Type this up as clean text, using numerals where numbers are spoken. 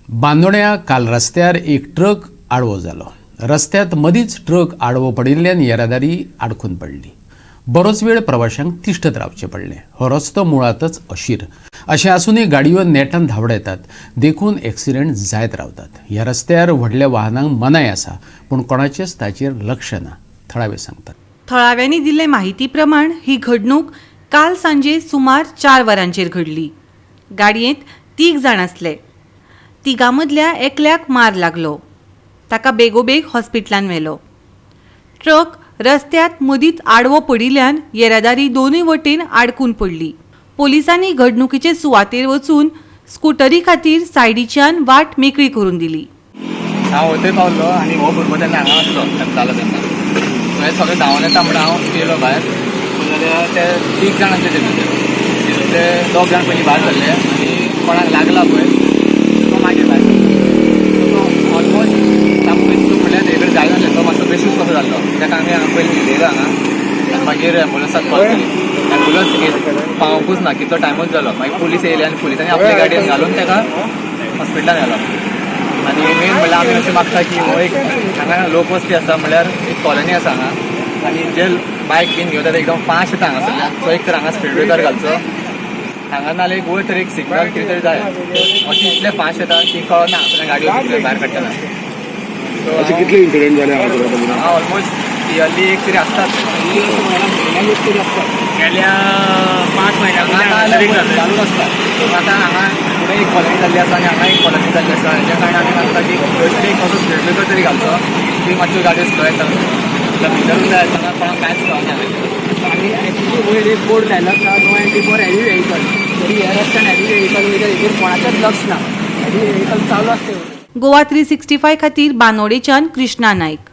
बांदोड्या काल रस्त्यार एक ट्रक आडवो जालो। रस्त्यात मदींच ट्रक आडवो पडिल्ल्यान येरादारी आडकून पडली। बरोच वेळ प्रवाशांक तिश्टत रावचें पडलें। हो रस्तो मुळातच अशीर अशें आसूनय गाडयो नेटान धांवडायतात, देखून एक्सिडेंट जायत रावतात। ह्या रस्त्यार व्हडल्या वाहनांक मनाय आसा, पूण कोणाचेच ताचेर लक्ष ना, थळावे सांगतात। थळाव्यांनी दिल्ले माहिती प्रमाण ही घडणूक काल सांजे सुमार 4 वरांचेर घडली। गाडयेंत 3 जाण आसले। तिगां मदल्या एकल्याक मार लागलो। ताका बेगोबेग हॉस्पिटलांत व्हेलो। ट्रक रस्त्यात मदींच आडवो पडिल्ल्यान येरादारी दोनूय वटेन आडकून पडली। पोलिसांनी घडणुकीचे सुवातेर वचून स्कूटरी खातीर सायडीच्यान वाट मेकळी करून दिली। हांव वयर पावलो आनी हो भुरगो तेन्ना हांगा आसलो जालो तेन्ना थंय सगळें धांवन येता म्हणून हांव गेलो भायर जाल्यार ते 3 जाण आसले ते 2 जाण पयलीं भायर सरले आनी कोणाक लागला पळय तो मागीर भायर तो ऑलमोस्ट सामको बेश्टो म्हणल्यार हेकडे जाय नासलें तो मातसो बेशूच कसो जाल्लो ताका आमी हांगा पयलीं व्हेलो हांगा आनी मागीर एम्बुलंसाक कॉल केली। एम्बुलंस पावोंकूच ना कितलो टायमूच जालो। मागीर पुलीस येयली आनी पुलिसांनी आपल्या गाडयेन घालून ताका हॉस्पिटलान व्हेलो। आनी मेन म्हणल्यार आमी अशें मागता की हो एक हांगा लोकवस्ती आसा म्हणल्यार एक कॉलनी आसा हांगा आनी जे बायक बीन घेवन एकदम फास्ट येता हांगासरल्यान तो एक तर हांगा स्पीड ब्रेकर घालचो हांगा नाल्यार एक वयर तर एक सिग्नल कितें तरी जाय। अशें इतलें फास्ट येता की कळना आपल्या गाडयो भायर काडटना। अशें कितले इन्सिडेंट जाले हांगा ऑलमोस्ट इयरली एक तरी आसतात गेल्या 5 म्हयन्यां चालूच आसता। आतां हांगा फुडें एक कॉलनी जाल्ली आसा आनी हांगा एक कॉलनी जाल्ली आसा हेच्या कारणान आमी मागता की खंयतरी एक असो स्पीड ब्रेकर तरी घालचो की मातश्यो गाडयो स्लो येता भितरूच जाय आसतना कोणाक कांयच कळना। आणि ॲक्च्युली वयर एक बोर्ड लायलो आसा no entry for heavy vehicle. तरी ह्या रस्त्यान हेवी व्हेकल वयता हेचेर कोणाचेंच लक्ष ना। हेवी व्हेकल चालू आसता। गोवा 365 खातीर बांदोडेच्यान कृष्णा नायक।